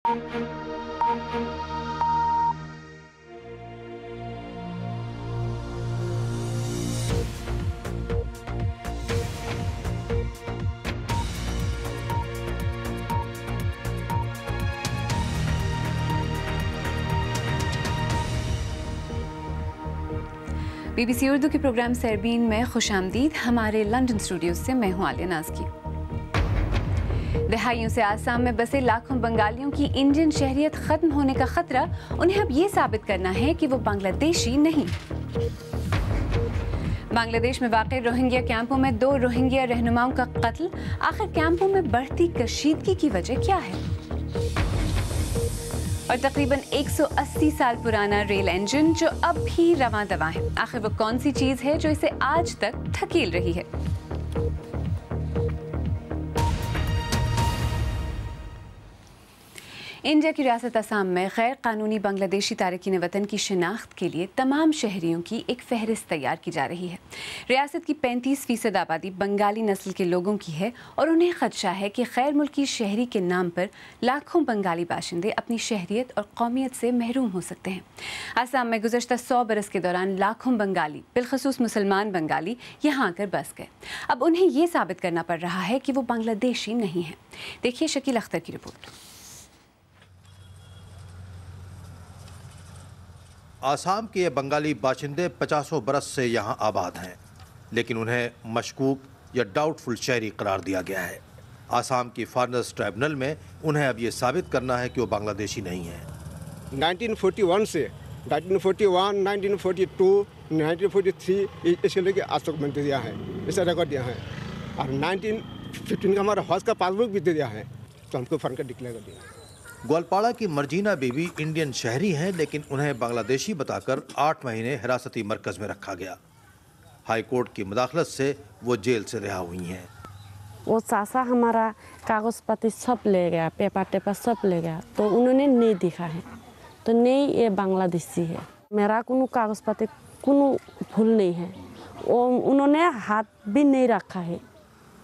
BBC Urdu के programme Sairbeen में खुशामदीद। हमारे लंदन स्टूडियो से मैं हूं आलिया नाज़की। दहाइयों से आसाम में बसे लाखों बंगालियों की इंडियन शहरियत खत्म होने का खतरा, उन्हें अब ये साबित करना है कि वो बांग्लादेशी नहीं। बांग्लादेश में वाक़ रोहिंग्या कैंपों में 2 रोहिंग्या रहनुमाओं का कत्ल, आखिर कैंपों में बढ़ती कशीदगी की वजह क्या है? और तकरीबन 180 साल पुराना रेल इंजन जो अब भी रवां दवा है, आखिर वो कौन सी चीज़ है जो इसे आज तक धकेल रही है? इंडिया की रियासत असम में गैर कानूनी बांग्लादेशी तारकीन वतन की शिनाख्त के लिए तमाम शहरियों की एक फहरिस्त तैयार की जा रही है। रियासत की 35% आबादी बंगाली नस्ल के लोगों की है और उन्हें खदशा है कि गैर मुल्की शहरी के नाम पर लाखों बंगाली बाशिंदे अपनी शहरियत और कौमियत से महरूम हो सकते हैं। असम में गुज़श्ता 100 बरस के दौरान लाखों बंगाली, बिलखसूस मुसलमान बंगाली, यहाँ आकर बस गए। अब उन्हें ये साबित करना पड़ रहा है कि वो बांग्लादेशी नहीं हैं। देखिए शकील अख्तर की रिपोर्ट। आसाम के ये बंगाली बाशिंदे 50 बरस से यहाँ आबाद हैं, लेकिन उन्हें मशकूक या डाउटफुल शहरी करार दिया गया है। आसाम की फॉरेनर्स ट्राइब्यूनल में उन्हें अब ये साबित करना है कि वो बांग्लादेशी नहीं हैं। 1941 से 1941, 1942, 1943 इसके लेके आज तक मैंने दिया है, ऐसा रिकॉर्ड दिया है। और 1915 का हमारा हौज का पासबुक भी दे दिया है, तो हमको फर्म का डिक्लेयर कर दिया। ग्वालपाड़ा की मर्जीना बीबी इंडियन शहरी हैं, लेकिन उन्हें बांग्लादेशी बताकर 8 महीने हिरासती मरकज में रखा गया। हाई कोर्ट की मुदाखलत से वो जेल से रिहा हुई हैं। वो चाचा हमारा कागज पत्ती सब ले गया, पेपर टेपर सब ले गया, तो उन्होंने नहीं दिखा है, तो नहीं ये बांग्लादेशी है। मेरा कोनो कागज पत्ती कोनो भूल नहीं है, वो उन्होंने हाथ भी नहीं रखा है।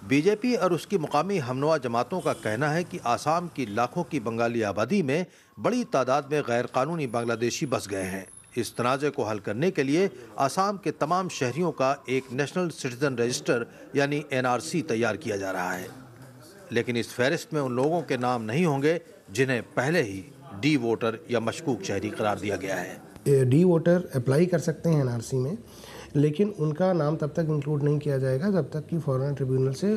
बीजेपी और उसकी मुकामी हमनवा जमातों का कहना है कि आसाम की लाखों की बंगाली आबादी में बड़ी तादाद में गैर कानूनी बांग्लादेशी बस गए हैं। इस तनाज़े को हल करने के लिए आसाम के तमाम शहरियों का एक नेशनल सिटीजन रजिस्टर यानी NRC तैयार किया जा रहा है, लेकिन इस फहरिस्त में उन लोगों के नाम नहीं होंगे जिन्हें पहले ही डी वोटर या मशकूक शहरी करार दिया गया है। डी वोटर अप्लाई कर सकते हैं NRC में, लेकिन उनका नाम तब तक इंक्लूड नहीं किया जाएगा जब तक कि फॉरेन ट्रिब्यूनल से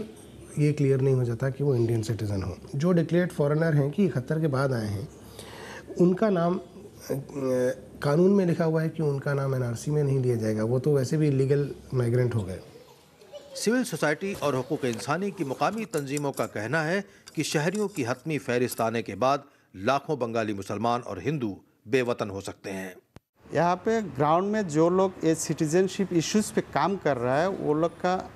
ये क्लियर नहीं हो जाता कि वो इंडियन सिटीज़न हो। जो डिक्लेयर्ड फॉरेनर हैं कि 71 के बाद आए हैं, उनका नाम कानून में लिखा हुआ है कि उनका नाम NRC में नहीं लिया जाएगा, वो तो वैसे भी इलीगल माइग्रेंट हो गए। सिविल सोसाइटी और हुकूक इंसानी की मुकामी तंजीमों का कहना है कि शहरियों की हतमी फहरिस्त आने के बाद लाखों बंगाली मुसलमान और हिंदू बेवतन हो सकते हैं। यहाँ पे ग्राउंड में जो लोग ये सिटीजनशिप इश्यूज पे काम कर रहा है, वो लोग का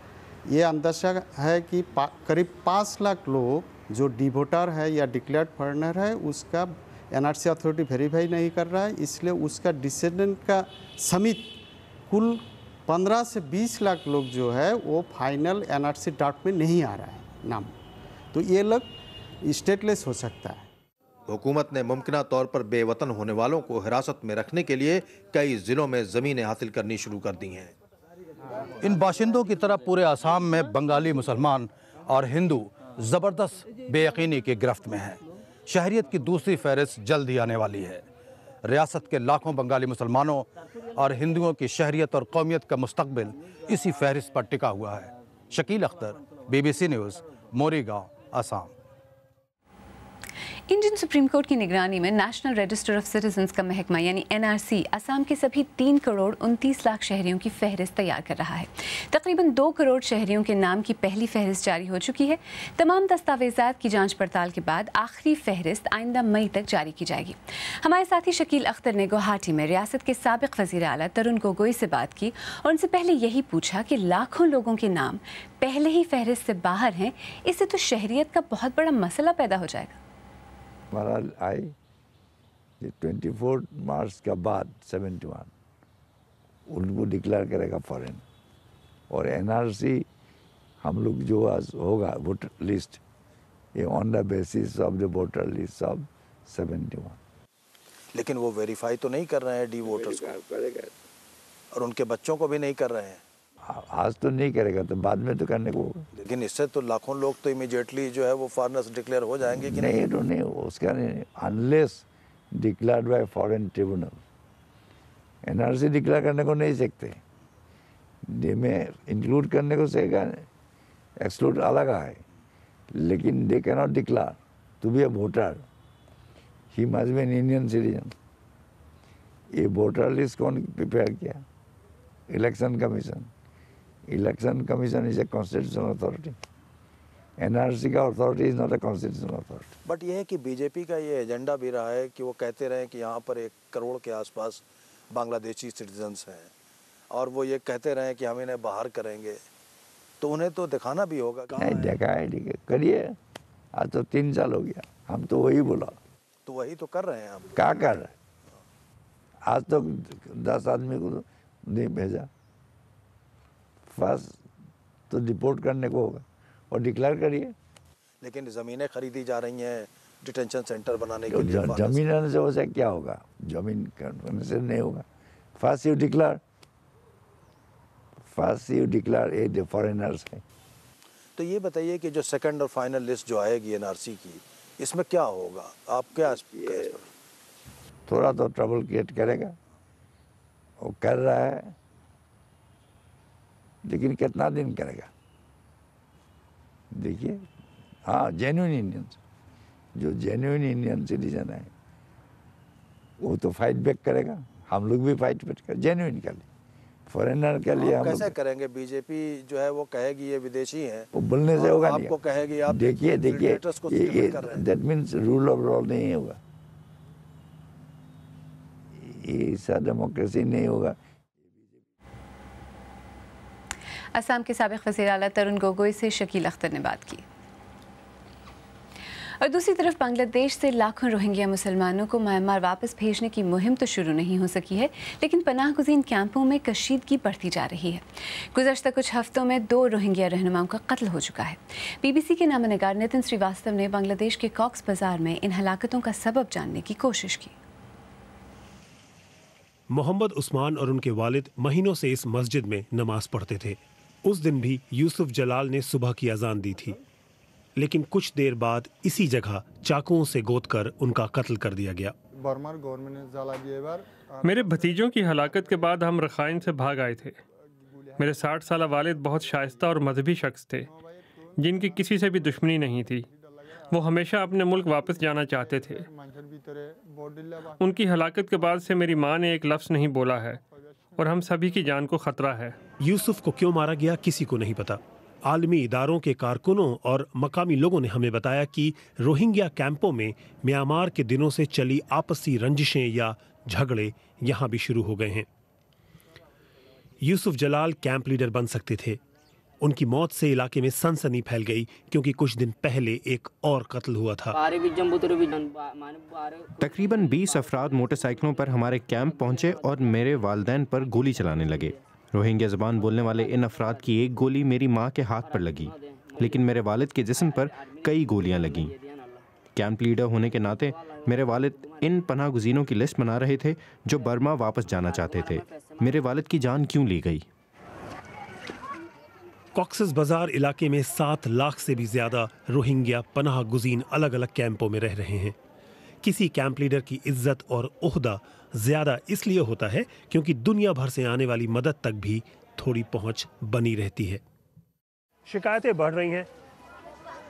ये अंदाजा है कि करीब 5 लाख लोग जो डी वोटर है या डिक्लेयर्ड फॉरेनर है, उसका NRC अथॉरिटी वेरीफाई नहीं कर रहा है, इसलिए उसका डिसेंडेंट का समेत कुल 15 से 20 लाख लोग जो है वो फाइनल NRC ड्राफ्ट में नहीं आ रहा है नाम, तो ये लोग स्टेटलेस हो सकता है। हुकूमत ने मुमकिना तौर पर बेवतन होने वालों को हिरासत में रखने के लिए कई जिलों में ज़मीनें हासिल करनी शुरू कर दी हैं। इन बाशिंदों की तरह पूरे आसाम में बंगाली मुसलमान और हिंदू ज़बरदस्त बेयकीनी की गिरफ्त में हैं। शहरियत की दूसरी फहरिस्त जल्द ही आने वाली है। रियासत के लाखों बंगाली मुसलमानों और हिंदुओं की शहरियत और कौमियत का मुस्तकबिल इसी फहरिस्त पर टिका हुआ है। Shakeel Akhtar, BBC news, Morigaon, Assam. Indian supreme court की निगरानी में नेशनल रजिस्टर ऑफ सिटीजन्स का महकमा यानी NRC असम के सभी 3 करोड़ 29 लाख शहरियों की फहरिस्त तैयार कर रहा है। तकरीबन 2 करोड़ शहरियों के नाम की पहली फहरिस्त जारी हो चुकी है। तमाम दस्तावेजात की जांच पड़ताल के बाद आखिरी फहरिस्त आइंदा मई तक जारी की जाएगी। हमारे साथी शकील अख्तर ने गुवाहाटी में रियासत के साबिक वज़ीर आला तरुण गोगोई से बात की और उनसे पहले यही पूछा कि लाखों लोगों के नाम पहले ही फहरिस्त से बाहर हैं, इससे तो शहरियत का बहुत बड़ा मसला पैदा हो जाएगा। हमारा आई 24 मार्च के बाद 71 उनको डिक्लेयर करेगा फॉरेन, और NRC हम लोग जो आज होगा वोटर लिस्ट, ये on the basis of the voter list of 71। लेकिन वो वेरीफाई तो नहीं कर रहे हैं डी वोटर्स को, करेगा और उनके बच्चों को भी नहीं कर रहे हैं। आज तो नहीं करेगा तो बाद में तो करने को होगा। लेकिन इससे तो लाखों लोग तो इमीडिएटली जो है वो फॉरेनर्स डिक्लेयर हो जाएंगे कि नहीं? तो नहीं, उसका नहीं, unless declared by foreign tribunal. NRC declare करने को नहीं सकते, डे में इंक्लूड करने को सकेगा, एक्सक्लूड अलग है, लेकिन they can not declare to be a voter, he must be an Indian citizen. ये वोटर लिस्ट कौन प्रिपेयर किया? Election commission. Election commission is a constitutional authority, NRC का authority is not a constitutional authority. But ये है कि BJP का ये agenda भी रहा है कि वो कहते रहे कि यहाँ पर 1 करोड़ के आसपास बांग्लादेशी सिटीजन्स हैं, और वो ये कहते रहे कि हम इन्हें बाहर करेंगे, तो उन्हें तो दिखाना भी होगा। नहीं देखा है, ठीक है, करिए। आज तो 3 साल हो गया, हम तो वही बोला, तो वही तो कर रहे हैं हम। क्या कर रहे हैं? आज तो 10 आदमी को नहीं भेजा, फर्स्ट तो रिपोर्ट करने को होगा और डिक्लेयर करिए। लेकिन ज़मीनें खरीदी जा रही हैं डिटेंशन सेंटर बनाने के तो लिए। जमीन आने से हो जाए क्या होगा? जमीन करने से नहीं होगा। First you declare, A the foreigners है। तो ये बताइए कि जो सेकंड और फाइनल लिस्ट जो आएगी एनआरसी की, इसमें क्या होगा? आप क्या थोड़ा तो ट्रबल क्रिएट करेगा, वो कर रहा है, लेकिन कितना दिन करेगा? देखिए, हाँ, जेन्युइन इंडियंस, जो जेन्युइन इंडियन सिटीजन है वो तो फाइट बैक करेगा, हम लोग भी फाइट बैक करें जेन्युइन के लिए। फॉरेनर के लिए हम कैसे करेंगे? बीजेपी जो है वो कहेगी ये विदेशी हैं, वो बोलने से होगा नहीं। आपको कहेगी आप देखिए that means rule of law नहीं होगा, ऐसा डेमोक्रेसी नहीं होगा। असम के साबिक वज़ीर आला तरुण गोगोई से शकील अख्तर ने बात की। और दूसरी तरफ बांग्लादेश से लाखों रोहिंग्या मुसलमानों को म्यांमार वापस भेजने की मुहिम तो शुरू नहीं हो सकी है, लेकिन पनाह गुज़ीन कैंपों में कशीदगी बढ़ती जा रही है। गुज़श्ता कुछ हफ्तों में 2 रोहिंग्या रहनुमाओं का कत्ल हो चुका है। बीबीसी के नामनिगार नितिन श्रीवास्तव ने बांग्लादेश के कॉक्स बाजार में इन हलाकतों का सबब जानने की कोशिश की। मोहम्मद उस्मान और उनके वालिद महीनों से इस मस्जिद में नमाज पढ़ते थे। उस दिन भी यूसुफ जलाल ने सुबह की अजान दी थी, लेकिन कुछ देर बाद इसी जगह चाकुओं से गोदकर उनका कत्ल कर दिया गया। मेरे भतीजों की हलाकत के बाद हम रखाइन से भाग आए थे। मेरे 60 साल वालिद बहुत शाइस्ता और मजहबी शख्स थे, जिनकी किसी से भी दुश्मनी नहीं थी। वो हमेशा अपने मुल्क वापस जाना चाहते थे। उनकी हलाकत के बाद से मेरी माँ ने एक लफ्ज़ नहीं बोला है, और हम सभी की जान को खतरा है। यूसुफ को क्यों मारा गया किसी को नहीं पता। आलमी इदारों के कारकुनों और मकामी लोगों ने हमें बताया कि रोहिंग्या कैंपों में म्यांमार के दिनों से चली आपसी रंजिशें या झगड़े यहाँ भी शुरू हो गए हैं। यूसुफ जलाल कैंप लीडर बन सकते थे। उनकी मौत से इलाके में सनसनी फैल गई, क्योंकि कुछ दिन पहले एक और कत्ल हुआ था। तकरीबन 20 अफराद मोटरसाइकिलों पर हमारे कैंप पहुंचे और मेरे वालिदैन पर गोली चलाने लगे। रोहिंग्या ज़बान बोलने वाले इन अफराद की एक गोली मेरी माँ के हाथ पर लगी, लेकिन मेरे वालिद के जिस्म पर कई गोलियां लगीं। कैंप लीडर होने के नाते मेरे वालिद इन पनाह गुज़ीनों की लिस्ट बना रहे थे जो बर्मा वापस जाना चाहते थे। मेरे वालिद की जान क्यों ली गई? कॉक्सेस बाजार इलाके में 7 लाख से भी ज्यादा रोहिंग्या पनाह गुज़ीन अलग अलग कैंपों में रह रहे हैं। किसी कैंप लीडर की इज्जत और ओहदा ज्यादा इसलिए होता है क्योंकि दुनिया भर से आने वाली मदद तक भी थोड़ी पहुंच बनी रहती है। शिकायतें बढ़ रही हैं।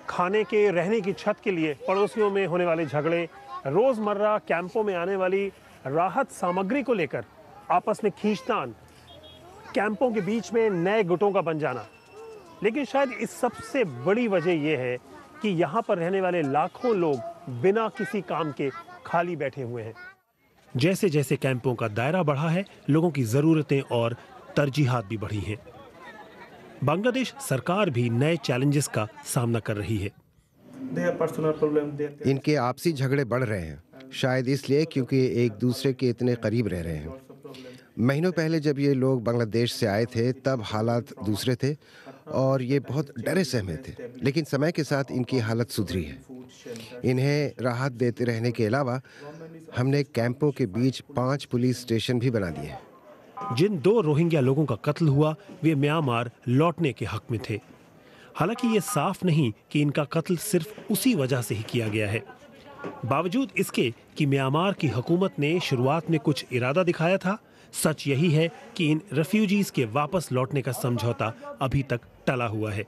खाने के, रहने की छत के लिए पड़ोसियों में होने वाले झगड़े, रोजमर्रा कैंपों में आने वाली राहत सामग्री को लेकर आपस में खींचतान, कैंपों के बीच में नए गुटों का बन जाना। लेकिन शायद इस सबसे बड़ी वजह यह है कि यहाँ पर रहने वाले लाखों लोग बिना किसी काम के खाली बैठे हुए हैं। जैसे जैसे कैंपों का दायरा बढ़ा है, लोगों की ज़रूरतें और तरजीहात भी बढ़ी हैं। बांग्लादेश सरकार भी नए चैलेंजेस का सामना कर रही है। इनके आपसी झगड़े बढ़ रहे हैं, शायद इसलिए क्योंकि एक दूसरे के इतने करीब रह रहे हैं। महीनों पहले जब ये लोग बांग्लादेश से आए थे तब हालात दूसरे थे और ये बहुत डरे सहमे थे, लेकिन समय के साथ इनकी हालत सुधरी है। इन्हें राहत देते रहने के अलावा हमने कैंपों के बीच 5 पुलिस स्टेशन भी बना दिए। जिन 2 रोहिंग्या लोगों का कत्ल हुआ वे म्यांमार लौटने के हक में थे। हालांकि ये साफ नहीं कि इनका कत्ल सिर्फ उसी वजह से ही किया गया है। बावजूद इसके कि म्यांमार की हुकूमत ने शुरुआत में कुछ इरादा दिखाया था, सच यही है कि इन रेफ्यूजीज के वापस लौटने का समझौता अभी तक टला हुआ है।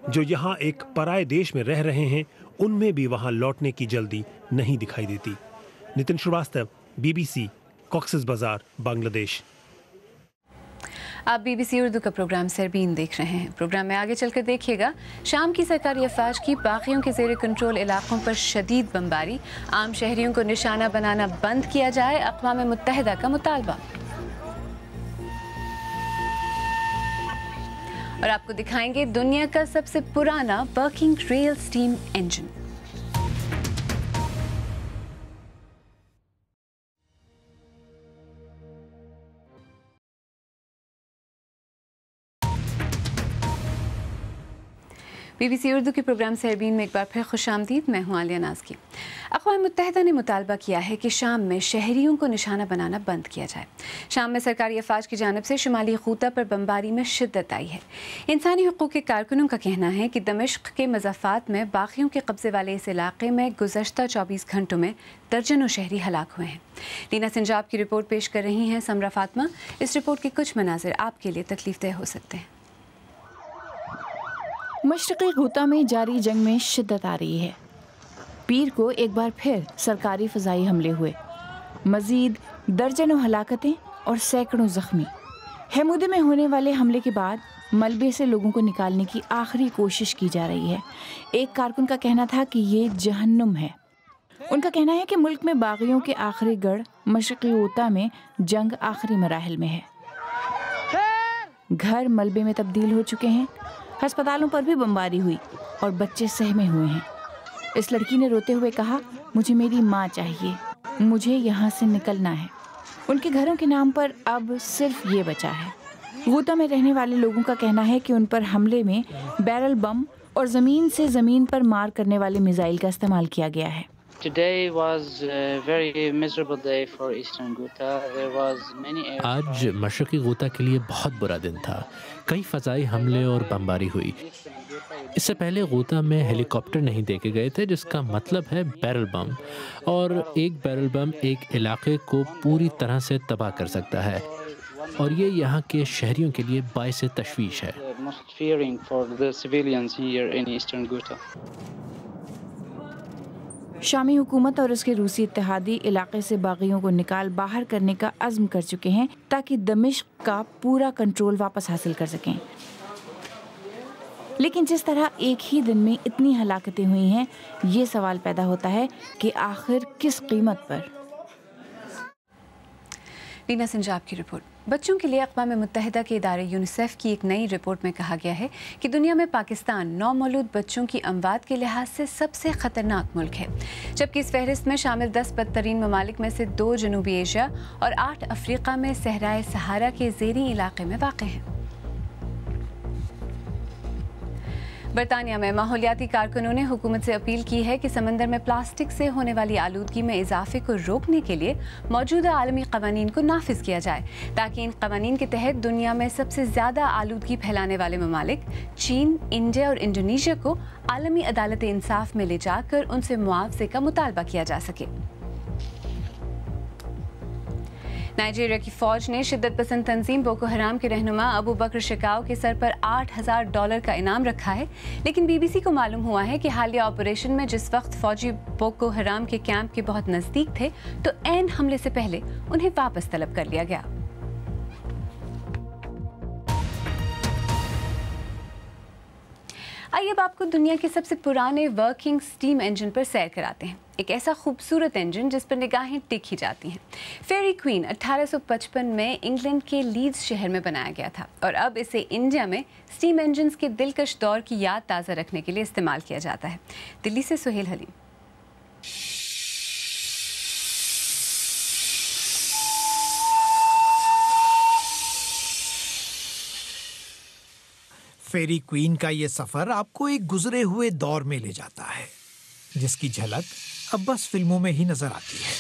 जो यहाँ एक पराये देश में रह रहे हैं उनमें भी वहाँ लौटने की जल्दी नहीं दिखाई देती। नितिन श्रीवास्तव, BBC, कॉक्सेस बाजार, बांग्लादेश। आप BBC उर्दू का प्रोग्राम सरबीन देख रहे हैं। प्रोग्राम में आगे चलकर देखिएगा, शाम की सरकारी अफवाज की बाकियों के ज़ेर कंट्रोल इलाकों पर शदीद बमबारी, आम शहरियों को निशाना बनाना बंद किया जाए, अक़वाम मुत्तहिदा का मुतालबा। और आपको दिखाएंगे दुनिया का सबसे पुराना working rail steam engine. BBC Urdu के प्रोग्राम सरबीन में एक बार फिर खुशामदीद। मैं हूँ आलिया नाज़की। अक़वाम मुत्तहिदा ने मुतालबा किया है कि शाम में शहरियों को निशाना बनाना बंद किया जाए। शाम में सरकारी अफवाज की जानिब से शुमाली गूता पर बमबारी में शिद्दत आई है। इंसानी हुकूक़ के कारकुनों का कहना है कि दमिश्क के मज़ाफ़ात में बागियों के कब्ज़े वाले इस इलाके में गुज़श्ता 24 घंटों में दर्जनों शहरी हलाक हुए हैं। लीना सिंजाब की रिपोर्ट पेश कर रही हैं समरा फातिमा। इस रिपोर्ट के कुछ मनाज़िर आपके लिए तकलीफ़देह हो सकते हैं। मशरक़ी गूता में जारी जंग में शिद्दत आ रही है। पीर को एक बार फिर सरकारी फ़ज़ाई हमले हुए, मज़ीद दर्जनों हलाकतें और सैकड़ों ज़ख्मी। हेमूदे में होने वाले हमले के बाद मलबे से लोगों को निकालने की आखिरी कोशिश की जा रही है। एक कारकुन का कहना था कि ये जहन्नुम है। उनका कहना है कि मुल्क में बागियों के आखिरी गढ़ मशरक़ी गूता में जंग आखिरी मराहिल में है। घर मलबे में तब्दील हो चुके हैं, अस्पतालों पर भी बमबारी हुई और बच्चे सहमे हुए हैं। इस लड़की ने रोते हुए कहा, मुझे मेरी माँ चाहिए, मुझे यहाँ से निकलना है। उनके घरों के नाम पर अब सिर्फ ये बचा है। गूता में रहने वाले लोगों का कहना है कि उन पर हमले में बैरल बम और ज़मीन से ज़मीन पर मार करने वाले मिसाइल का इस्तेमाल किया गया है। आज मशरक़ी गूता के लिए बहुत बुरा दिन था। कई फ़ज़ाई हमले और बमबारी हुई। इससे पहले गूता में हेलीकॉप्टर नहीं देखे गए थे, जिसका मतलब है बैरल बम, और एक बैरल बम एक इलाके को पूरी तरह से तबाह कर सकता है, और ये यहाँ के शहरियों के लिए बाइस तशवीश है। शामी हुकूमत और उसके रूसी इत्तेहादी इलाके से बागियों को निकाल बाहर करने का अज़्म कर चुके हैं ताकि दमिश्क का पूरा कंट्रोल वापस हासिल कर सकें। लेकिन जिस तरह एक ही दिन में इतनी हलाकतें हुई हैं, ये सवाल पैदा होता है कि आखिर किस कीमत पर। लीना सिंजाब की रिपोर्ट। बच्चों के लिए अक़वाम मुत्तहिदा के इदारे यूनिसेफ की एक नई रिपोर्ट में कहा गया है कि दुनिया में पाकिस्तान नौमौलूद बच्चों की अमवात के लिहाज से सबसे ख़तरनाक मुल्क है, जबकि इस फहरिस्त में शामिल 10 बदतरीन ममालिक में से 2 जनूबी एशिया और 8 अफ्रीका में सहराए सहारा के ज़ेरी इलाके में वाक़ हैं। बरतानिया में माहौलियाती कारकुनों ने हुकूमत से अपील की है कि समंदर में प्लास्टिक से होने वाली आलूदगी में इजाफे को रोकने के लिए मौजूदा आलमी क़वानीन को नाफिज किया जाए, ताकि इन क़वानीन के तहत दुनिया में सबसे ज़्यादा आलूदगी फैलाने वाले ममालिक चीन, इंडिया और इंडोनेशिया को आलमी अदालत इंसाफ में ले जाकर उनसे मुआवजे का मुतालबा किया जा सके। नाइजीरिया की फ़ौज ने शिद्दत पसंद तंजीम बोको हराम के रहनुमा अबू बकर शिकाओ के सर पर $8,000 का इनाम रखा है, लेकिन BBC को मालूम हुआ है कि हालिया ऑपरेशन में जिस वक्त फ़ौजी बोको हराम के कैंप के बहुत नज़दीक थे, तो ऐन हमले से पहले उन्हें वापस तलब कर लिया गया। आइए अब आपको दुनिया के सबसे पुराने वर्किंग स्टीम इंजन पर सैर कराते हैं। एक ऐसा खूबसूरत इंजन जिस पर निगाहें टिक ही जाती हैं। फेरी क्वीन 1855 में इंग्लैंड के लीड्स शहर में बनाया गया था और अब इसे इंडिया में स्टीम इंजन्स के दिलकश दौर की याद ताज़ा रखने के लिए इस्तेमाल किया जाता है। दिल्ली से सुहेल हलीम। फेरी क्वीन का ये सफर आपको एक गुजरे हुए दौर में ले जाता है। जिसकी झलक अब बस फिल्मों में ही नजर आती है।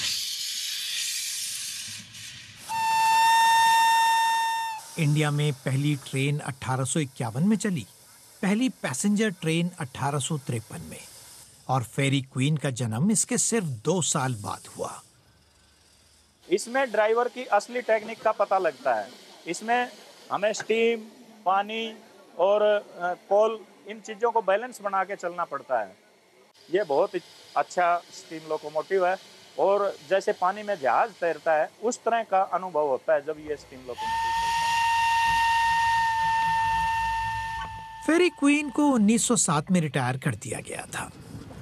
इंडिया में पहली ट्रेन 1851 में चली, पहली पैसेंजर ट्रेन 1853 में, और फेरी क्वीन का जन्म इसके सिर्फ 2 साल बाद हुआ। इसमें ड्राइवर की असली टेक्निक का पता लगता है। इसमें हमें स्टीम, पानी और कोल, इन चीज़ों को बैलेंस बना के चलना पड़ता है। ये बहुत अच्छा स्टीम लोकोमोटिव है और जैसे पानी में जहाज तैरता है उस तरह का अनुभव होता है जब ये स्टीम लोकोमोटिव चलता है। फेरी क्वीन को 1907 में रिटायर कर दिया गया था,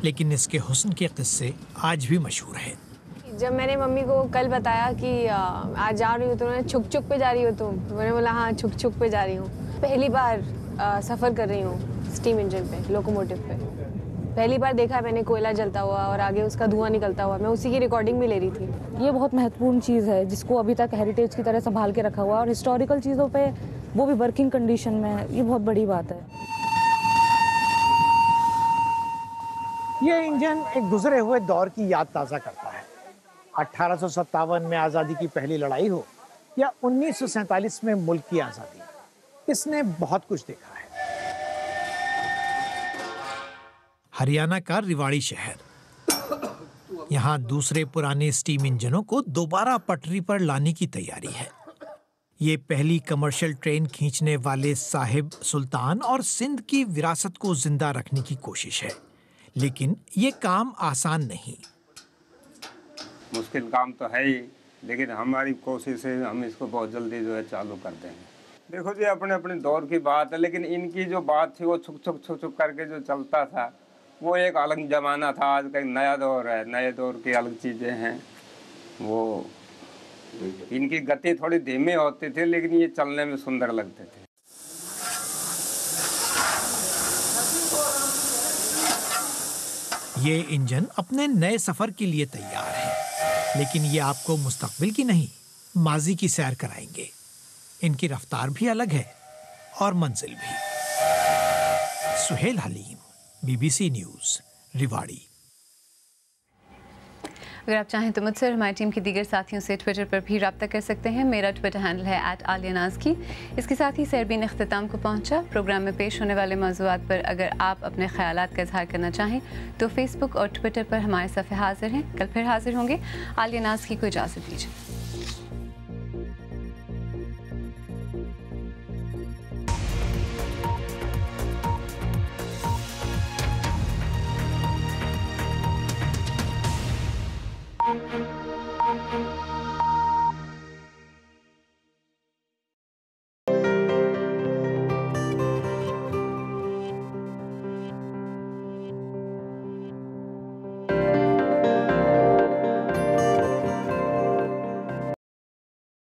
लेकिन इसके हुस्न के किस्से आज भी मशहूर हैं। जब मैंने मम्मी को कल बताया कि आज जा रही हूँ तो उन्होंने छुक छुक पे जा रही हो तुम, तो मैंने बोला हाँ छुक छुक पे जा रही हूँ। पहली बार सफ़र कर रही हूँ स्टीम इंजन पे, लोकोमोटिव पे। पहली बार देखा मैंने कोयला जलता हुआ और आगे उसका धुआं निकलता हुआ। मैं उसी की रिकॉर्डिंग भी ले रही थी। ये बहुत महत्वपूर्ण चीज़ है जिसको अभी तक हेरिटेज की तरह संभाल के रखा हुआ है, और हिस्टोरिकल चीज़ों पे वो भी वर्किंग कंडीशन में है। ये बहुत बड़ी बात है। ये इंजन एक गुजरे हुए दौर की याद ताज़ा करता है। 1857 में आज़ादी की पहली लड़ाई हो या 1947 में मुल्क की आज़ादी, इसने बहुत कुछ देखा है। हरियाणा का रिवाड़ी शहर, यहाँ दूसरे पुराने स्टीम इंजनों को दोबारा पटरी पर लाने की तैयारी है। ये पहली कमर्शियल ट्रेन खींचने वाले साहिब सुल्तान और सिंध की विरासत को जिंदा रखने की कोशिश है, लेकिन ये काम आसान नहीं। मुश्किल काम तो है ही, लेकिन हमारी कोशिश है हम इसको बहुत जल्दी जो है चालू कर देंगे। देखो जी, अपने अपने दौर की बात है, लेकिन इनकी जो बात थी वो छुक छुक छुक छुक करके जो चलता था वो एक अलग ज़माना था। आज का एक नया दौर है, नए दौर की अलग चीज़ें हैं। वो इनकी गति थोड़ी धीमी होती थी, लेकिन ये चलने में सुंदर लगते थे। ये इंजन अपने नए सफ़र के लिए तैयार है, लेकिन ये आपको मुस्तकबिल की नहीं, माजी की सैर कराएंगे। इनकी रफ्तार भी अलग है और मंजिल भी। Suhail Haleem, BBC news, Rewari. अगर आप चाहें तो मुझसे और हमारी टीम के दीगर साथियों से ट्विटर पर भी रब्ता कर सकते हैं। मेरा ट्विटर हैंडल है @आलियानाज़की। इसके साथ ही सरबीन इख्तिताम को पहुंचा। प्रोग्राम में पेश होने वाले मौज़ूआत पर अगर आप अपने ख्यालात का इजहार करना चाहें तो फेसबुक और ट्विटर पर हमारे सफ़े हाजिर हैं। कल फिर हाजिर होंगे। आलियानाज़की को इजाज़त दीजिए।